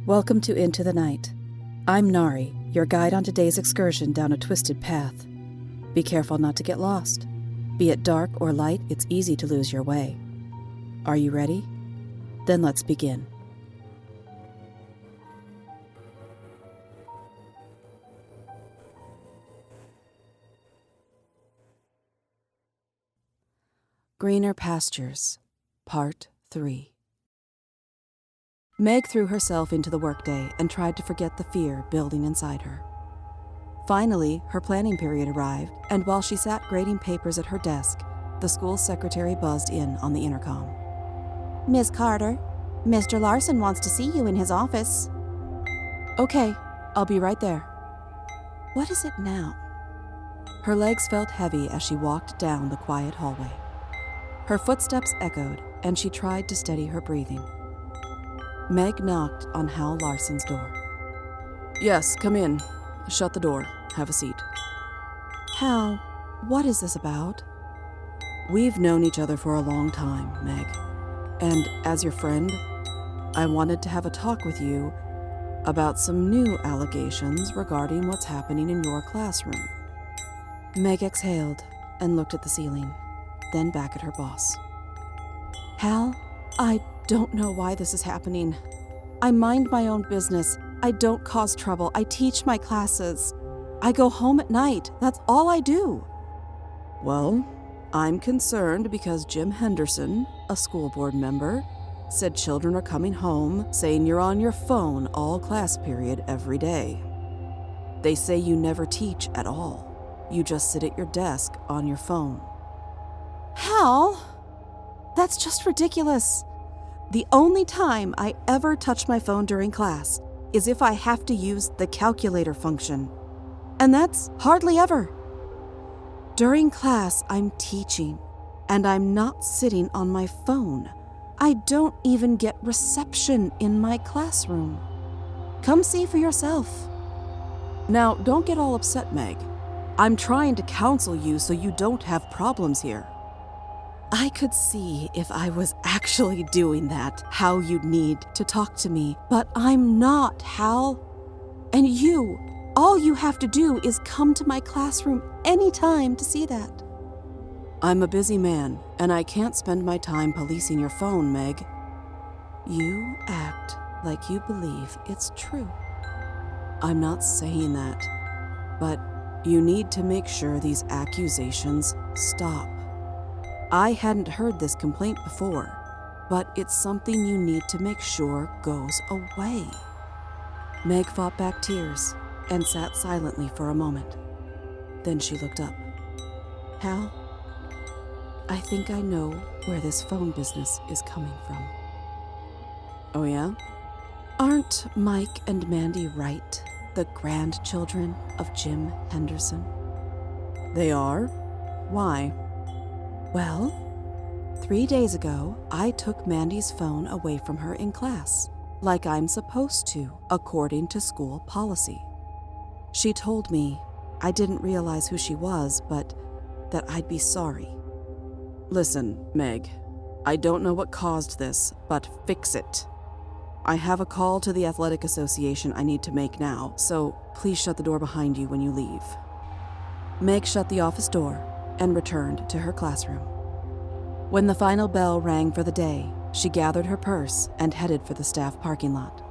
Welcome to Into the Night. I'm Nari, your guide on today's excursion down a twisted path. Be careful not to get lost. Be it dark or light, it's easy to lose your way. Are you ready? Then let's begin. Greener Pastures, Part 3. Meg threw herself into the workday and tried to forget the fear building inside her. Finally, her planning period arrived, and while she sat grading papers at her desk, the school secretary buzzed in on the intercom. Miss Carter, Mr. Larson wants to see you in his office. Okay, I'll be right there. What is it now? Her legs felt heavy as she walked down the quiet hallway. Her footsteps echoed, and she tried to steady her breathing. Meg knocked on Hal Larson's door. Yes, come in. Shut the door. Have a seat. Hal, what is this about? We've known each other for a long time, Meg. And as your friend, I wanted to have a talk with you about some new allegations regarding what's happening in your classroom. Meg exhaled and looked at the ceiling, then back at her boss. Hal, I don't know why this is happening. I mind my own business. I don't cause trouble. I teach my classes. I go home at night. That's all I do. Well, I'm concerned because Jim Henderson, a school board member, said children are coming home saying you're on your phone all class period every day. They say you never teach at all. You just sit at your desk on your phone. Hal, that's just ridiculous. The only time I ever touch my phone during class is if I have to use the calculator function. And that's hardly ever. During class, I'm teaching, and I'm not sitting on my phone. I don't even get reception in my classroom. Come see for yourself. Now, don't get all upset, Meg. I'm trying to counsel you so you don't have problems here. I could see if I was actually doing that, how you'd need to talk to me, but I'm not, Hal. And all you have to do is come to my classroom anytime to see that. I'm a busy man, and I can't spend my time policing your phone, Meg. You act like you believe it's true. I'm not saying that, but you need to make sure these accusations stop. I hadn't heard this complaint before, but it's something you need to make sure goes away. Meg fought back tears and sat silently for a moment. Then she looked up. Hal, I think I know where this phone business is coming from. Oh yeah? Aren't Mike and Mandy Wright the grandchildren of Jim Henderson? They are? Why? Well, 3 days ago, I took Mandy's phone away from her in class, like I'm supposed to, according to school policy. She told me I didn't realize who she was, but that I'd be sorry. Listen, Meg, I don't know what caused this, but fix it. I have a call to the Athletic Association I need to make now, so please shut the door behind you when you leave. Meg shut the office door and returned to her classroom. When the final bell rang for the day, she gathered her purse and headed for the staff parking lot.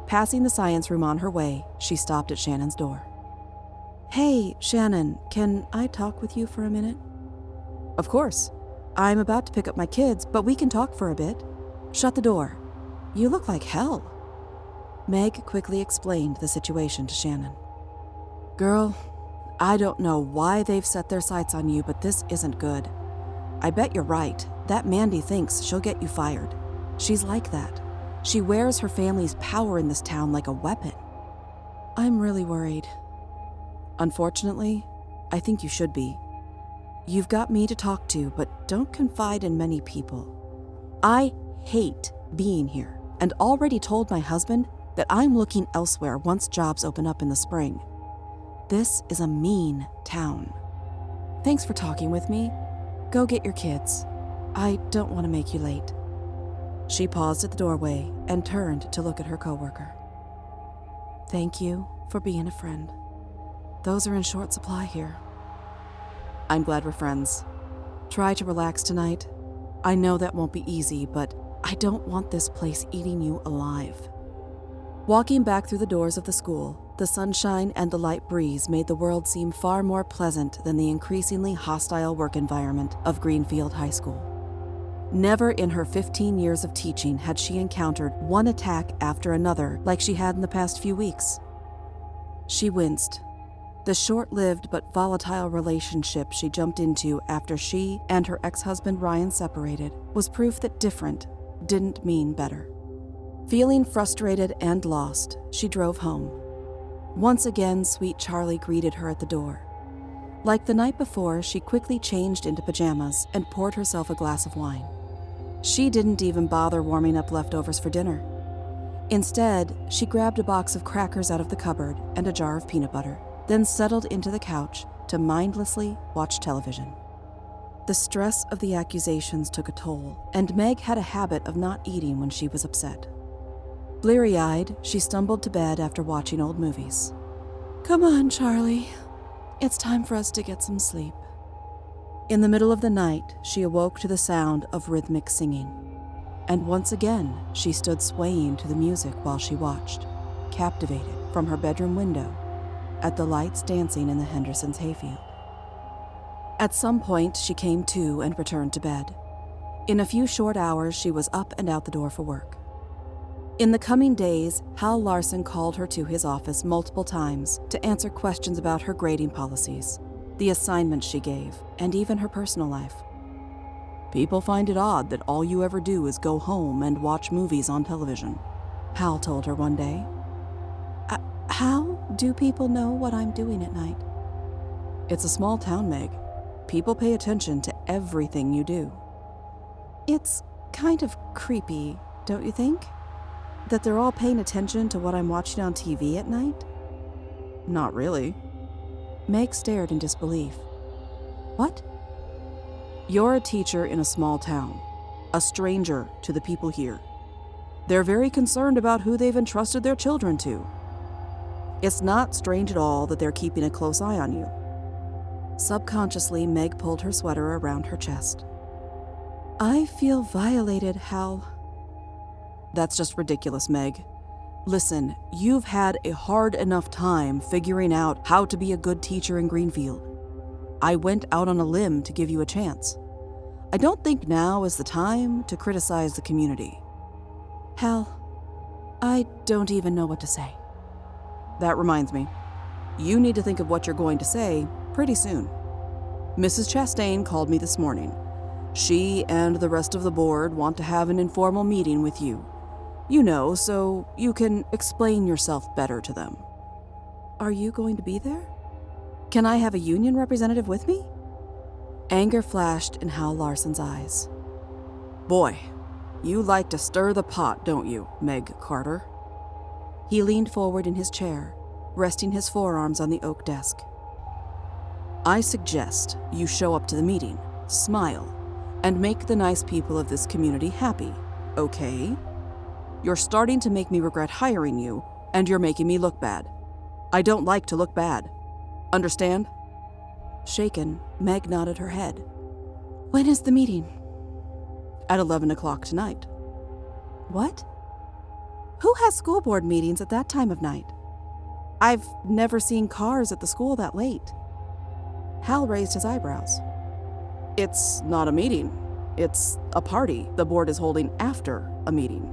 Passing the science room on her way, she stopped at Shannon's door. Hey, Shannon, can I talk with you for a minute? Of course. I'm about to pick up my kids, but we can talk for a bit. Shut the door. You look like hell. Meg quickly explained the situation to Shannon. Girl, I don't know why they've set their sights on you, but this isn't good. I bet you're right. That Mandy thinks she'll get you fired. She's like that. She wears her family's power in this town like a weapon. I'm really worried. Unfortunately, I think you should be. You've got me to talk to, but don't confide in many people. I hate being here, and already told my husband that I'm looking elsewhere once jobs open up in the spring. This is a mean town. Thanks for talking with me. Go get your kids. I don't want to make you late. She paused at the doorway and turned to look at her coworker. Thank you for being a friend. Those are in short supply here. I'm glad we're friends. Try to relax tonight. I know that won't be easy, but I don't want this place eating you alive. Walking back through the doors of the school, the sunshine and the light breeze made the world seem far more pleasant than the increasingly hostile work environment of Greenfield High School. Never in her 15 years of teaching had she encountered one attack after another like she had in the past few weeks. She winced. The short-lived but volatile relationship she jumped into after she and her ex-husband Ryan separated was proof that different didn't mean better. Feeling frustrated and lost, she drove home. Once again, sweet Charlie greeted her at the door. Like the night before, she quickly changed into pajamas and poured herself a glass of wine. She didn't even bother warming up leftovers for dinner. Instead, she grabbed a box of crackers out of the cupboard and a jar of peanut butter, then settled into the couch to mindlessly watch television. The stress of the accusations took a toll, and Meg had a habit of not eating when she was upset. Bleary-eyed, she stumbled to bed after watching old movies. Come on, Charlie. It's time for us to get some sleep. In the middle of the night, she awoke to the sound of rhythmic singing. And once again, she stood swaying to the music while she watched, captivated from her bedroom window, at the lights dancing in the Hendersons' hayfield. At some point, she came to and returned to bed. In a few short hours, she was up and out the door for work. In the coming days, Hal Larson called her to his office multiple times to answer questions about her grading policies, the assignments she gave, and even her personal life. People find it odd that all you ever do is go home and watch movies on television, Hal told her one day. How do people know what I'm doing at night? It's a small town, Meg. People pay attention to everything you do. It's kind of creepy, don't you think? That they're all paying attention to what I'm watching on TV at night? Not really. Meg stared in disbelief. What? You're a teacher in a small town, a stranger to the people here. They're very concerned about who they've entrusted their children to. It's not strange at all that they're keeping a close eye on you. Subconsciously, Meg pulled her sweater around her chest. I feel violated, Hal. That's just ridiculous, Meg. Listen, you've had a hard enough time figuring out how to be a good teacher in Greenfield. I went out on a limb to give you a chance. I don't think now is the time to criticize the community. Hal, I don't even know what to say. That reminds me. You need to think of what you're going to say pretty soon. Mrs. Chastain called me this morning. She and the rest of the board want to have an informal meeting with you. You know, so you can explain yourself better to them. Are you going to be there? Can I have a union representative with me? Anger flashed in Hal Larson's eyes. Boy, you like to stir the pot, don't you, Meg Carter? He leaned forward in his chair, resting his forearms on the oak desk. I suggest you show up to the meeting, smile, and make the nice people of this community happy, okay? You're starting to make me regret hiring you, and you're making me look bad. I don't like to look bad. Understand? Shaken, Meg nodded her head. When is the meeting? At 11 o'clock tonight. What? Who has school board meetings at that time of night? I've never seen cars at the school that late. Hal raised his eyebrows. It's not a meeting. It's a party the board is holding after a meeting.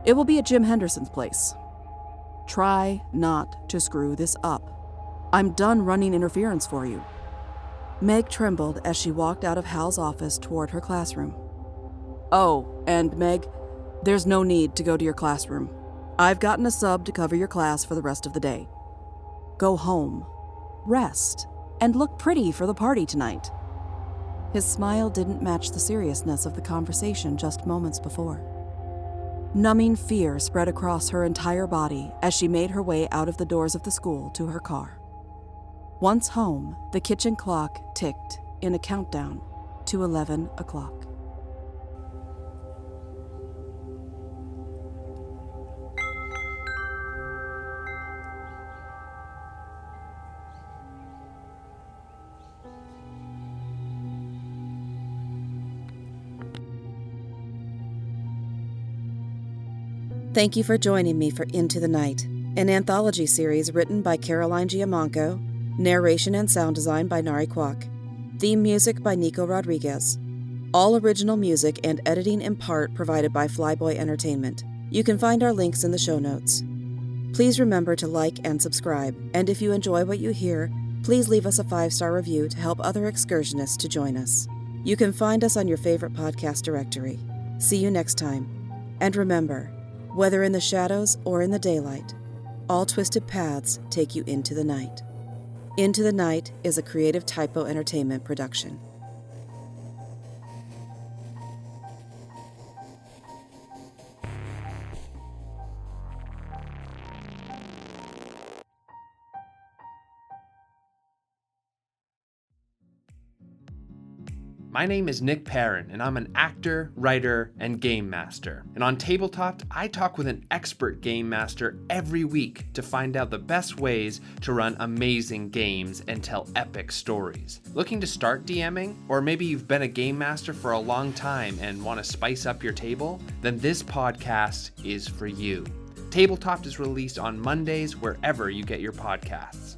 It will be at Jim Henderson's place. Try not to screw this up. I'm done running interference for you. Meg trembled as she walked out of Hal's office toward her classroom. Oh, and Meg, there's no need to go to your classroom. I've gotten a sub to cover your class for the rest of the day. Go home, rest, and look pretty for the party tonight. His smile didn't match the seriousness of the conversation just moments before. Numbing fear spread across her entire body as she made her way out of the doors of the school to her car. Once home, the kitchen clock ticked in a countdown to 11 o'clock. Thank you for joining me for Into the Night, an anthology series written by Caroline Giammanco, narration and sound design by Nari Kwak, theme music by Nico Rodriguez, all original music and editing in part provided by Flyboy Entertainment. You can find our links in the show notes. Please remember to like and subscribe, and if you enjoy what you hear, please leave us a 5-star review to help other excursionists to join us. You can find us on your favorite podcast directory. See you next time. And remember, whether in the shadows or in the daylight, all twisted paths take you into the night. Into the Night is a Creative Typo Entertainment production. My name is Nick Perrin, and I'm an actor, writer, and game master. And on Tabletop, I talk with an expert game master every week to find out the best ways to run amazing games and tell epic stories. Looking to start DMing? Or maybe you've been a game master for a long time and want to spice up your table? Then this podcast is for you. Tabletop is released on Mondays wherever you get your podcasts.